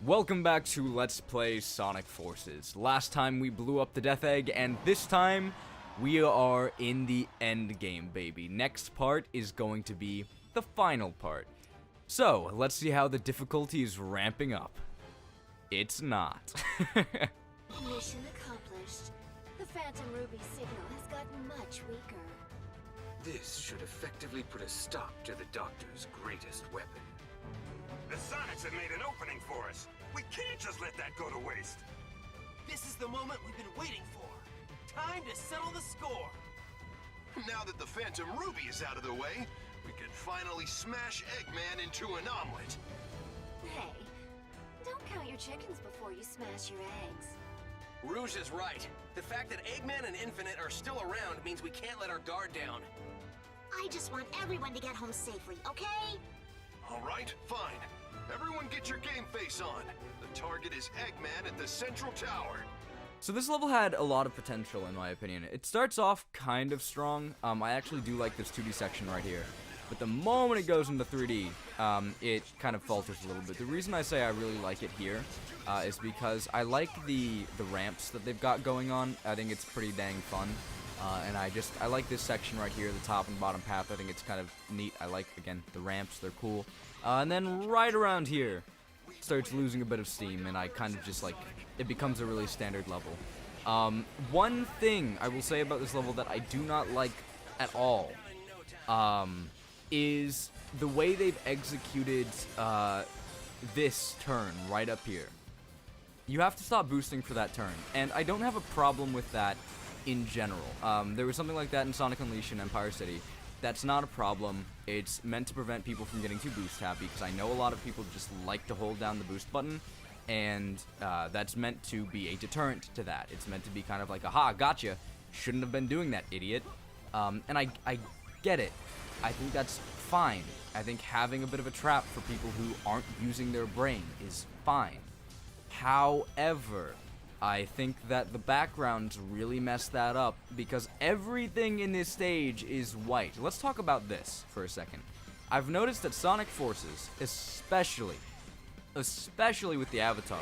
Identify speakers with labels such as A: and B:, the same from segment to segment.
A: Welcome back to Let's Play Sonic Forces. Last time we blew up the Death Egg, and this time we are in the end game, baby. Next part is going to be the final part. So, let's see how the difficulty is ramping up. It's not.
B: Mission accomplished. The Phantom Ruby signal has gotten much weaker.
C: This should effectively put a stop to the Doctor's greatest weapon.
D: The Sonics have made an opening for us. We can't just let that go to waste.
E: This is the moment we've been waiting for. Time to settle the score.
F: Now that the Phantom Ruby is out of the way, we can finally smash Eggman into an omelet.
B: Hey, don't count your chickens before you smash your eggs.
E: Rouge is right. The fact that Eggman and Infinite are still around means we can't let our guard down.
G: I just want everyone to get home safely, okay?
F: All right, fine. Everyone get your game face on. The target is Eggman at the central tower.
A: So this level had a lot of potential, in my opinion. It starts off kind of strong. I actually do like this 2D section right here. But the moment it goes into 3D, it kind of falters a little bit. The reason I say I really like it here is because I like the ramps that they've got going on. I think it's pretty dang fun. And I like this section right here, the top and bottom path. I think it's kind of neat. I like, again, the ramps. They're cool. And then right around here, starts losing a bit of steam, and I kind of just, like, it becomes a really standard level. One thing I will say about this level that I do not like at all is the way they've executed this turn right up here. You have to stop boosting for that turn, and I don't have a problem with that in general. There was something like that in Sonic Unleashed and Empire City. That's not a problem. It's meant to prevent people from getting too boost happy, because I know a lot of people just like to hold down the boost button, and that's meant to be a deterrent to that. It's meant to be kind of like, aha, gotcha, shouldn't have been doing that, idiot. And I get it. I think that's fine. I think having a bit of a trap for people who aren't using their brain is fine. However, I think that the backgrounds really messed that up, because everything in this stage is white. Let's talk about this for a second. I've noticed that Sonic Forces, especially with the Avatar,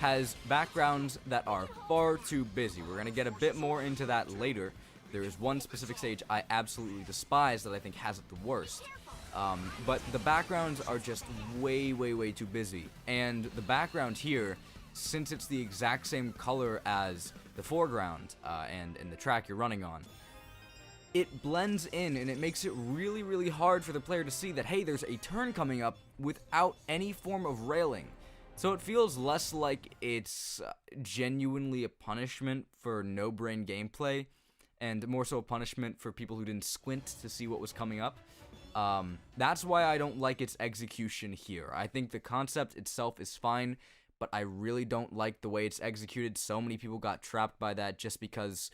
A: has backgrounds that are far too busy. We're going to get a bit more into that later. There is one specific stage I absolutely despise that I think has it the worst. But the backgrounds are just way too busy. And the background here, since it's the exact same color as the foreground and the track you're running on, it blends in, and it makes it really hard for the player to see that, hey, there's a turn coming up without any form of railing. So it feels less like it's genuinely a punishment for no-brain gameplay, and more so a punishment for people who didn't squint to see what was coming up. That's why I don't like its execution here. I think the concept itself is fine, but I really don't like the way it's executed. So many people got trapped by that just because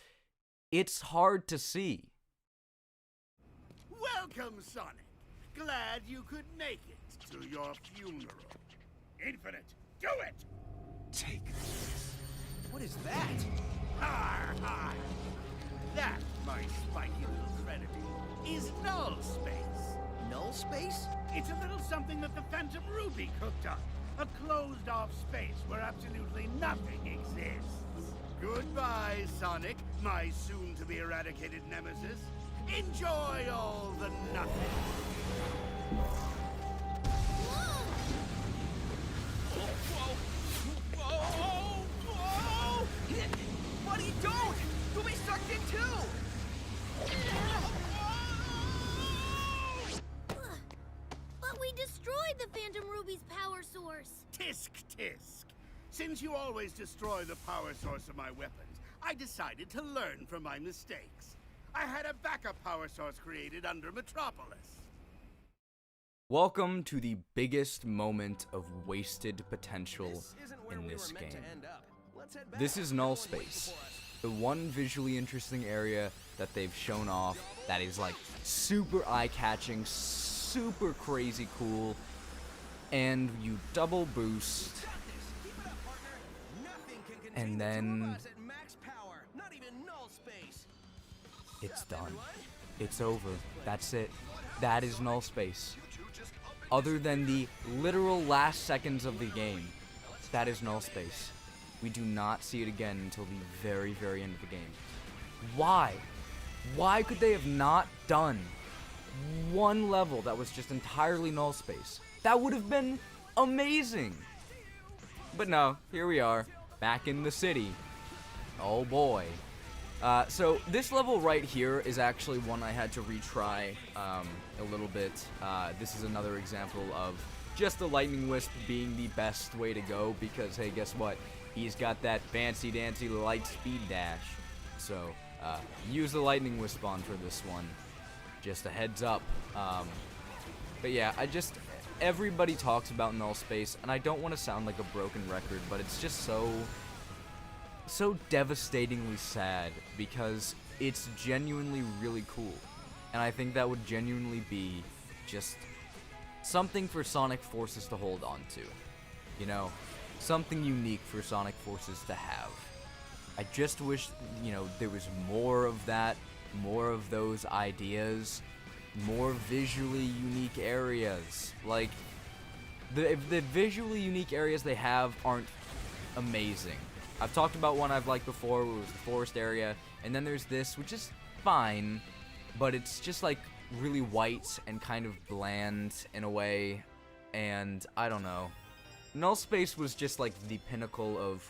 A: it's hard to see.
H: Welcome, Sonic. Glad you could make it to your funeral. Infinite, do it!
E: Take this. What is that?
H: Har, har. That, my spiky little trinity, is null space.
E: Null space?
H: It's a little something that the Phantom Ruby cooked up. A closed-off space where absolutely nothing exists. Goodbye, Sonic, my soon-to-be-eradicated nemesis. Enjoy all the nothing.
E: Whoa! Buddy, don't! You'll be sucked in too!
G: But we destroyed the Phantom Ruby's power source.
H: Tisk tisk. Since you always destroy the power source of my weapons, I decided to learn from my mistakes. I had a backup power source created under Metropolis.
A: Welcome to the biggest moment of wasted potential in this game. This is Null Space, the one visually interesting area that they've shown off that is like super eye-catching, super crazy cool, and you double boost, and then it's done. It's over. That's it. That is Null Space. Other than the literal last seconds of the game, that is null space. We do not see it again until the very, very end of the game. Why? Why could they have not done one level that was just entirely null space? That would have been amazing. But no, here we are, back in the city. Oh boy. So this level right here is actually one I had to retry a little bit. This is another example of just the Lightning Wisp being the best way to go because, hey, guess what? He's got that fancy dancy light speed dash. So use the Lightning Wisp on for this one. Just a heads up. But yeah, everybody talks about null space, and I don't want to sound like a broken record, but it's just so devastatingly sad because it's genuinely really cool. And I think that would genuinely be just something for Sonic Forces to hold on to. You know, something unique for Sonic Forces to have. I just wish, you know, there was more of that, more of those ideas, more visually unique areas. Like, the visually unique areas they have aren't amazing. I've talked about one I've liked before, it was the forest area, and then there's this, which is fine, but it's just like really white and kind of bland in a way, and I don't know. Null Space was just like the pinnacle of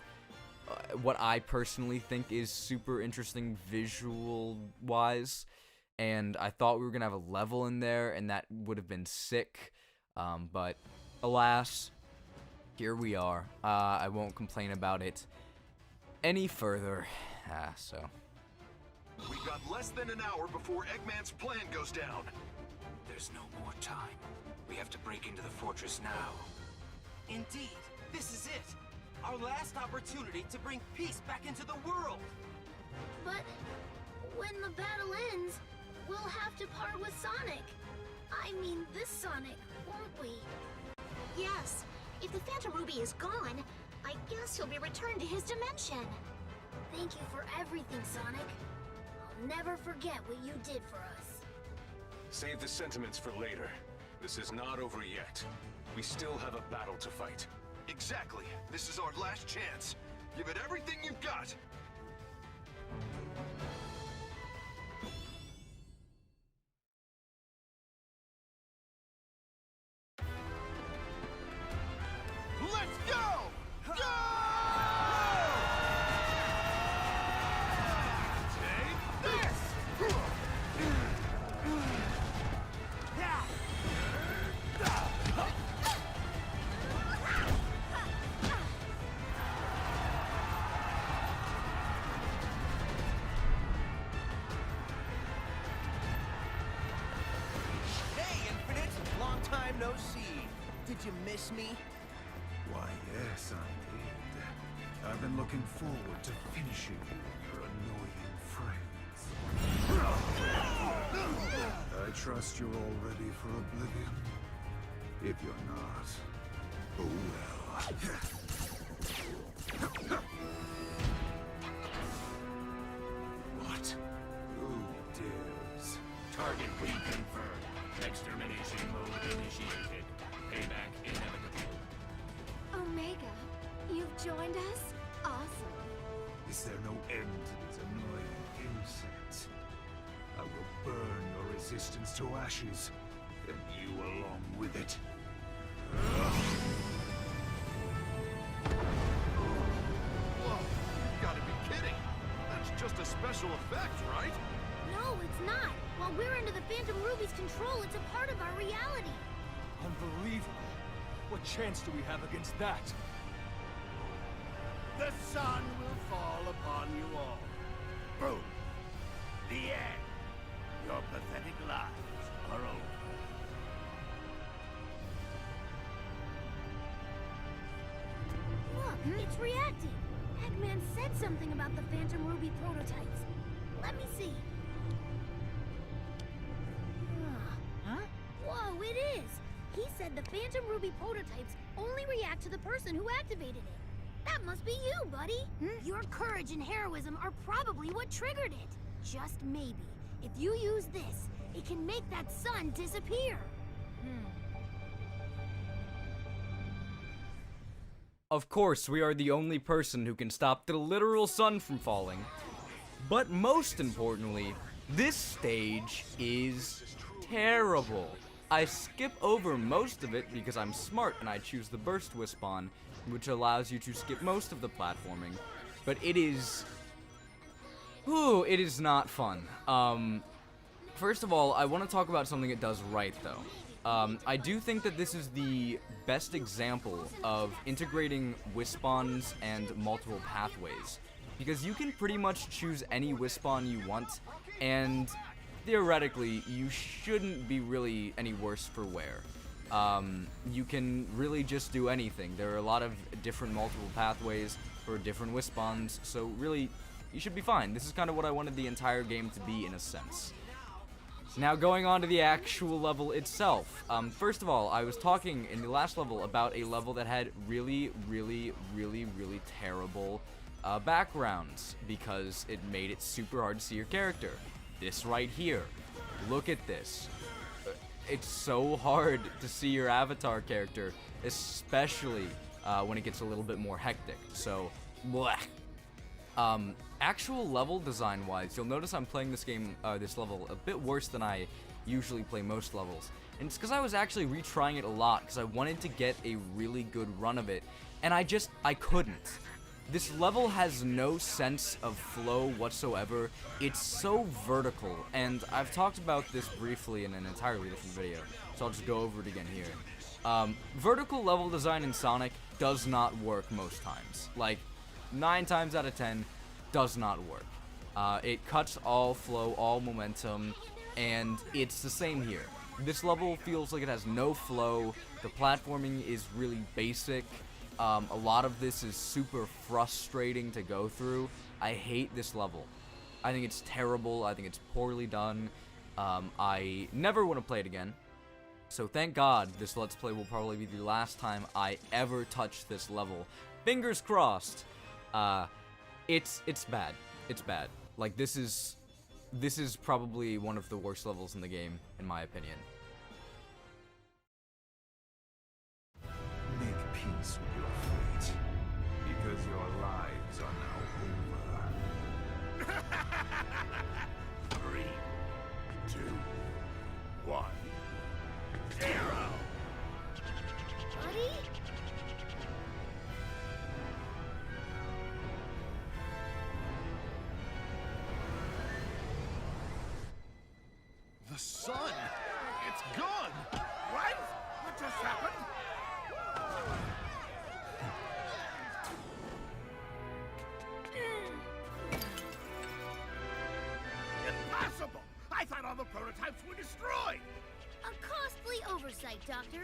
A: what I personally think is super interesting visual-wise, and I thought we were gonna have a level in there, and that would have been sick, but alas, here we are. I won't complain about it any further. So.
F: We've got less than an hour before Eggman's plan goes down.
C: There's no more time. We have to break into the fortress now.
E: Indeed, this is it. Our last opportunity to bring peace back into the world.
B: But when the battle ends, we'll have to part with Sonic. I mean, this Sonic, won't we?
G: Yes. If the Phantom Ruby is gone, I guess he'll be returned to his dimension.
B: Thank you for everything, Sonic. I'll never forget what you did for us.
F: Save the sentiments for later. This is not over yet. We still have a battle to fight. Exactly. This is our last chance. Give it everything you've got. Let's go! Go! Take this!
E: Hey, Infinite! Long time no see. Did you miss me?
I: Why, yes, I did. I've been looking forward to finishing you, your annoying friends. I trust you're all ready for oblivion. If you're not, oh well. What? Who dares?
C: Target reconfirmed. Extermination mode initiated. Payback inevitable.
B: Omega, you've joined us? Awesome.
I: Is there no end to these annoying insects? I will burn your resistance to ashes, and you along with it.
F: Whoa, you've got to be kidding. That's just a special effect, right?
B: No, it's not. While we're under the Phantom Ruby's control, it's a part of our reality.
J: Unbelievable. What chance do we have against that?
H: The sun will fall upon you all. Boom. The end. Your pathetic lives are over.
B: Look, it's reacting. Eggman said something about the Phantom Ruby prototypes. Let me see. Huh? Whoa, it is! He said the Phantom Ruby prototypes only react to the person who activated it. That must be you, buddy! Your courage and heroism are probably what triggered it. Just maybe, if you use this, it can make that sun disappear.
A: Of course, we are the only person who can stop the literal sun from falling. But most importantly, this stage is terrible. I skip over most of it because I'm smart and I choose the burst Wispon, which allows you to skip most of the platforming. But it is... Ooh, it is not fun. First of all, I want to talk about something it does right, though. I do think that this is the best example of integrating Wispons and multiple pathways. Because you can pretty much choose any Wispon you want, and theoretically, you shouldn't be really any worse for wear. You can really just do anything. There are a lot of different multiple pathways for different Wispons, so really, you should be fine. This is kind of what I wanted the entire game to be, in a sense. Now, going on to the actual level itself. First of all, I was talking in the last level about a level that had really terrible backgrounds because it made it super hard to see your character. This right here. Look at this. It's so hard to see your avatar character, especially when it gets a little bit more hectic. So, bleh. Actual level design-wise, you'll notice I'm playing this level a bit worse than I usually play most levels. And it's because I was actually retrying it a lot, because I wanted to get a really good run of it, and I couldn't. This level has no sense of flow whatsoever. It's so vertical, and I've talked about this briefly in an entirely different video, so I'll just go over it again here. Vertical level design in Sonic does not work most times. Like, 9 times out of 10, does not work. It cuts all flow, all momentum, and it's the same here. This level feels like it has no flow. The platforming is really basic. A lot of this is super frustrating to go through. I hate this level. I think it's terrible. I think it's poorly done. I never want to play it again. So thank God this Let's Play will probably be the last time I ever touch this level. Fingers crossed. It's bad. It's bad. Like, this is probably one of the worst levels in the game, in my opinion.
I: Make peace with your fate, because your lives are now over.
H: 3, 2, 1, 0.
B: Buddy?
F: The sun! It's gone!
H: What? What just happened? Impossible! I thought all the prototypes were destroyed!
B: A costly oversight, Doctor.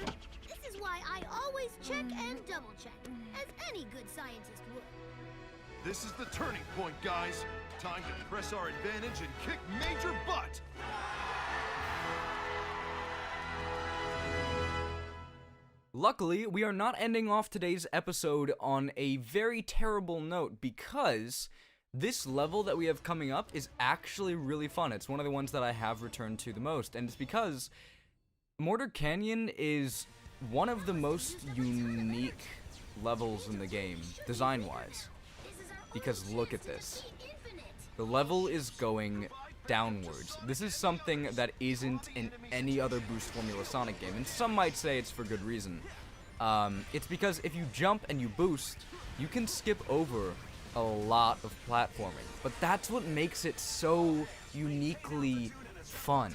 B: This is why I always check and double-check, as any good scientist would.
F: This is the turning point, guys. Time to press our advantage and kick major butt!
A: Luckily, we are not ending off today's episode on a very terrible note, because this level that we have coming up is actually really fun. It's one of the ones that I have returned to the most, and it's because Mortar Canyon is one of the most unique levels in the game, design-wise. Because look at this. The level is going downwards. This is something that isn't in any other boost formula Sonic game, and some might say it's for good reason. It's because if you jump and you boost, you can skip over a lot of platforming, but that's what makes it so uniquely fun.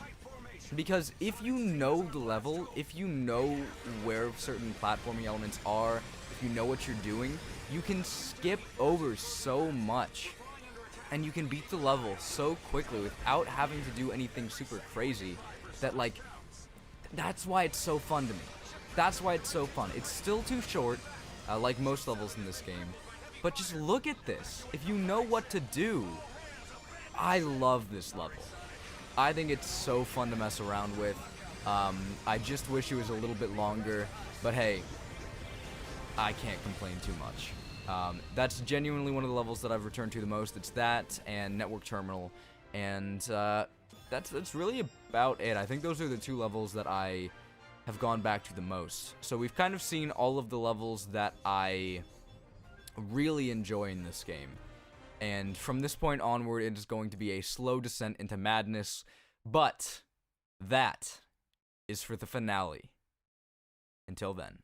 A: Because if you know the level, if you know where certain platforming elements are, if you know what you're doing, you can skip over so much. And you can beat the level so quickly without having to do anything super crazy that, like, that's why it's so fun to me. That's why it's so fun. It's still too short, like most levels in this game, but just look at this. If you know what to do, I love this level. I think it's so fun to mess around with. I just wish it was a little bit longer, but hey, I can't complain too much. That's genuinely one of the levels that I've returned to the most. It's that and Network Terminal, and that's really about it. I think those are the 2 levels that I have gone back to the most. So we've kind of seen all of the levels that I really enjoying this game. And from this point onward, it is going to be a slow descent into madness. But that is for the finale. Until then.